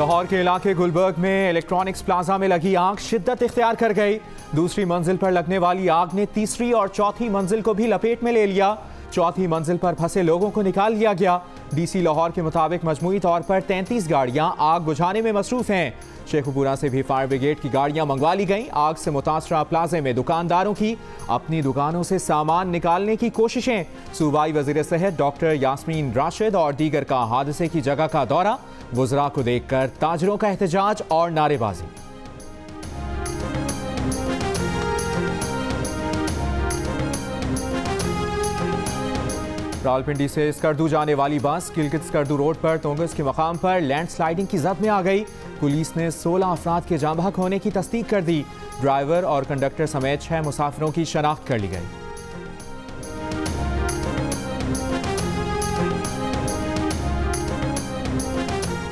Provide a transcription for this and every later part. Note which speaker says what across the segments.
Speaker 1: लाहौर के इलाके गुलबर्ग में इलेक्ट्रॉनिक्स प्लाजा में लगी आग शिद्दत इख्तियार कर गई। दूसरी मंजिल पर लगने वाली आग ने तीसरी और चौथी मंजिल को भी लपेट में ले लिया। चौथी मंजिल पर फंसे लोगों को निकाल लिया गया। डीसी लाहौर के मुताबिक मजमूई तौर पर 33 गाड़ियां आग बुझाने में मसरूफ हैं। शेखुपुरा से भी फायर ब्रिगेड की गाड़ियां मंगवा ली गईं। आग से मुतासरा प्लाजे में दुकानदारों की अपनी दुकानों से सामान निकालने की कोशिशें। सूबाई वजीर सेहत डॉक्टर यास्मीन राशिद और दीगर का हादसे की जगह का दौरा। वुज़रा को देखकर ताजरों का एहतजाज और नारेबाजी। रावलपिंडी से स्कर्दू जाने वाली बस गिलगित स्कर्दू रोड पर तोंगस के मकाम पर लैंडस्लाइडिंग की जद में आ गई। पुलिस ने 16 अफराद के जाँ बहक होने की तस्दीक कर दी। ड्राइवर और कंडक्टर समेत 6 मुसाफिरों की शनाख्त कर ली गई।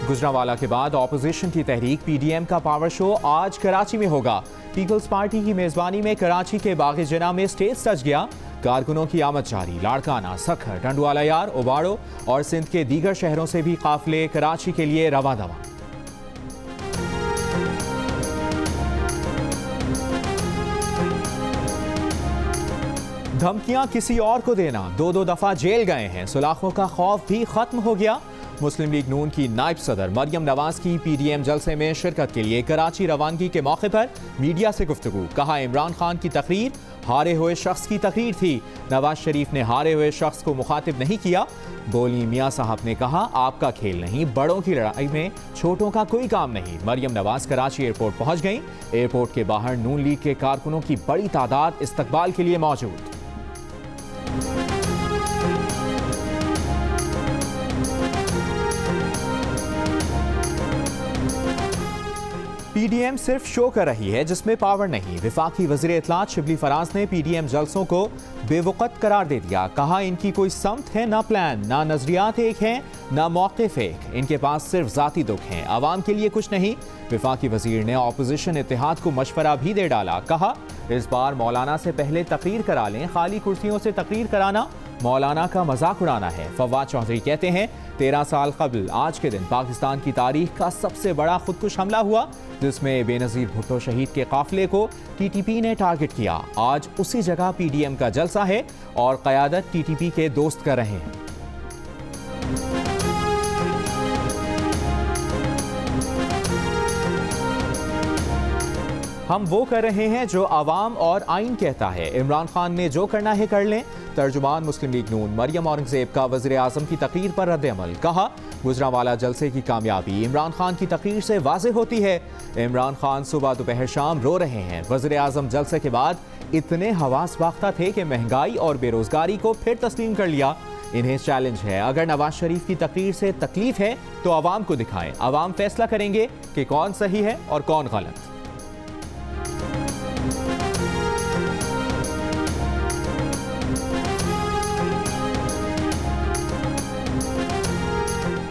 Speaker 1: गुजरांवाला के बाद ऑपोजिशन की तहरीक PDM का पावर शो आज कराची में होगा। पीपल्स पार्टी की मेजबानी में कराची के बाग जिना में स्टेज सज गया। कारकुनों की आमद जारी। लाड़काना, सखर, टंडवाला यार, उबाड़ो और सिंध के दीगर शहरों से भी काफिले कराची के लिए रवा दवा। धमकियां किसी और को देना, 2-2 दफा जेल गए हैं। सुलाखों का खौफ भी खत्म हो गया। मुस्लिम लीग नून की नायब सदर मरियम नवाज की PDM जलसे में शिरकत के लिए कराची रवानगी के मौके पर मीडिया से गुफ्तगू। कहा, इमरान खान की तकरीर हारे हुए शख्स की तकरीर थी। नवाज शरीफ ने हारे हुए शख्स को मुखातिब नहीं किया। बोली मियां साहब ने कहा, आपका खेल नहीं, बड़ों की लड़ाई में छोटों का कोई काम नहीं। मरियम नवाज कराची एयरपोर्ट पहुंच गई। एयरपोर्ट के बाहर नून लीग के कारकुनों की बड़ी तादाद इस्तकबाल के लिए मौजूद। PDM सिर्फ शो कर रही है जिसमें पावर नहीं। विफाकी वज़ीर इत्तलात शिबली फराज ने PDM जलसों को बेवकत करार दे दिया। कहा, इनकी कोई समत है ना प्लान, ना नजरियात एक हैं ना मौक़िफ़ एक। इनके पास सिर्फ ज़ाती दुख हैं, आवाम के लिए कुछ नहीं। विफाकी वज़ीर ने ऑपोजिशन इत्तेहाद को मशवरा भी दे डाला। कहा, इस बार मौलाना से पहले तकरीर करा लें। खाली कुर्सियों से तकरीर कराना मौलाना का मजाक उड़ाना है। फवाद चौधरी कहते हैं, 13 साल कबल आज के दिन पाकिस्तान की तारीख का सबसे बड़ा खुदकुश हमला हुआ, जिसमें बेनज़ीर भुट्टो शहीद के काफिले को TTP ने टारगेट किया। आज उसी जगह PDM का जलसा है और क़यादत TTP के दोस्त कर रहे हैं। हम वो कर रहे हैं जो आवाम और आइन कहता है। इमरान खान ने जो करना है कर लें। तर्जुमान मुस्लिम लीग नून मरियम औरंगजेब का वज़ीर आज़म की तकरीर पर रद्द-ए-अमल। कहा, गुजरांवाला जलसे की कामयाबी इमरान खान की तकरीर से वाज़ेह होती है। इमरान खान सुबह दोपहर शाम रो रहे हैं। वज़ीर आज़म जलसे के बाद इतने हवास बाख्ता थे कि महंगाई और बेरोजगारी को फिर तस्लीम कर लिया। इन्हें चैलेंज है, अगर नवाज शरीफ की तकरीर से तकलीफ है तो आवाम को दिखाएं। आवाम फैसला करेंगे कि कौन सही है और कौन गलत।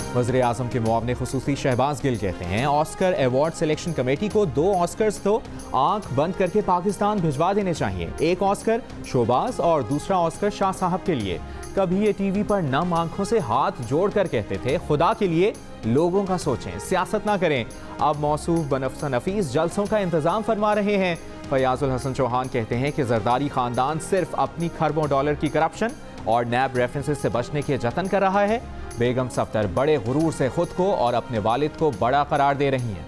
Speaker 1: वज़ीर आज़म के मुआवने खुसूसी शहबाज गिल कहते हैं, ऑस्कर अवार्ड सिलेक्शन कमेटी को 2 ऑस्कर्स तो आंख बंद करके पाकिस्तान भिजवा देने चाहिए। एक ऑस्कर शोबाज और दूसरा ऑस्कर शाह साहब के लिए। कभी ये टीवी पर नम आंखों से हाथ जोड़कर कहते थे, खुदा के लिए लोगों का सोचें, सियासत ना करें। अब मौसूफ बनफ़्स नफीस जलसों का इंतजाम फरमा रहे हैं। फयाजुल हसन चौहान कहते हैं कि जरदारी खानदान सिर्फ अपनी खरबों डॉलर की करप्शन और नैब रेफरेंसेस से बचने के जतन कर रहा है। बेगम सफ्तर बड़े गुरूर से खुद को और अपने वालिद को बड़ा करार दे रही हैं।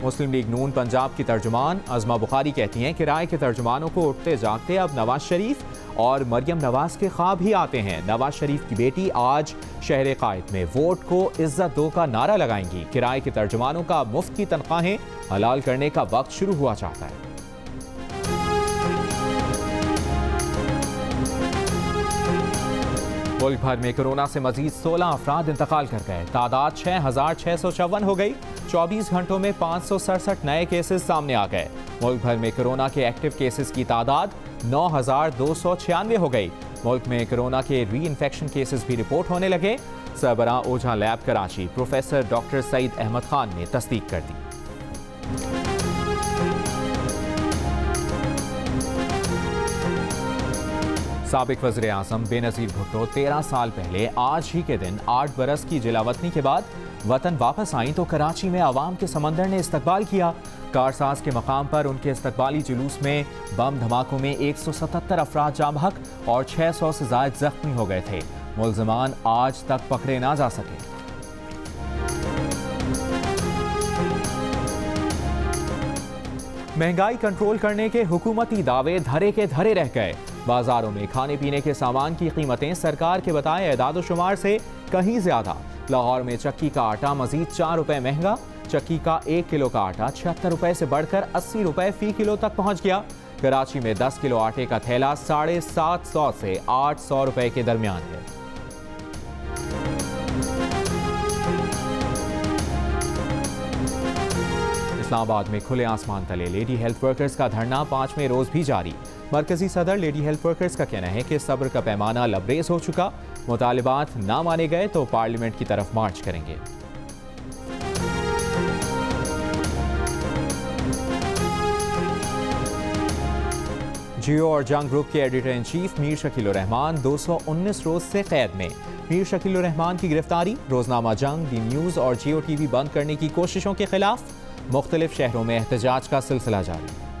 Speaker 1: मुस्लिम लीग नून पंजाब की तर्जुमान अज़मा बुखारी कहती हैं, किराए के तर्जुमानों को उठते जागते अब नवाज शरीफ और मरियम नवाज के ख्वाब ही आते हैं। नवाज शरीफ की बेटी आज शहर कायद में वोट को इज्जत दो का नारा लगाएंगी। किराए के तर्जुमानों का मुफ्त की तनख्वाहें हलाल करने का वक्त शुरू हुआ चाहता है। मुल्क भर में कोरोना से मजीद 16 अफराद इंतकाल कर गए। तादाद 6,654 हो गई। 24 घंटों में 567 नए केसेस सामने आ गए। मुल्क भर में कोरोना के एक्टिव केसेस की तादाद 9,296 हो गई। मुल्क में कोरोना के री इन्फेक्शन केसेस भी रिपोर्ट होने लगे। सरबराह Ojha lab Karachi professor doctor Saeed Ahmed Khan ने तस्दीक कर दी। साबिक वज़ीर आज़म बेनज़ीर भुट्टो 13 साल पहले आज ही के दिन 8 बरस की जिलावतनी के बाद वतन वापस आई तो कराची में आवाम के समंदर ने इस्तकबाल किया। कारसाज के मकाम पर उनके इस्तकबाली जुलूस में बम धमाकों में 177 अफराद जाँ बहक और 600 से ज़ायद जख्मी हो गए थे। मुल्ज़िमान आज तक पकड़े ना जा सके। महंगाई कंट्रोल करने के हुकूमती दावे धरे के धरे रह गए। बाजारों में खाने पीने के सामान की कीमतें सरकार के बताए एदाद शुमार से कहीं ज्यादा। लाहौर में चक्की का आटा मजीद 4 रुपए महंगा। चक्की का 1 किलो का आटा 76 रुपए से बढ़कर 80 रुपए फी किलो तक पहुंच गया। कराची में 10 किलो आटे का थैला 750 से 800 रुपए के दरमियान है। इस्लामाबाद में खुले आसमान तले लेडी हेल्थ वर्कर्स का धरना 5वें रोज भी जारी। मरकजी सदर लेडी हेल्थ वर्कर्स का कहना है कि सब्र का पैमाना लबरेज हो चुका। मुतालिबात ना माने गए तो पार्लियामेंट की तरफ मार्च करेंगे। जियो और जंग ग्रुप के editor in chief Mir Shakeel उर रहमान 219 रोज से कैद में। मीर शकील उर रहमान की गिरफ्तारी रोजनामा जंग, डी न्यूज और जियो टीवी बंद करने की कोशिशों के खिलाफ मुख्तलिफ शहरों में एहतजाज का सिलसिला जारी।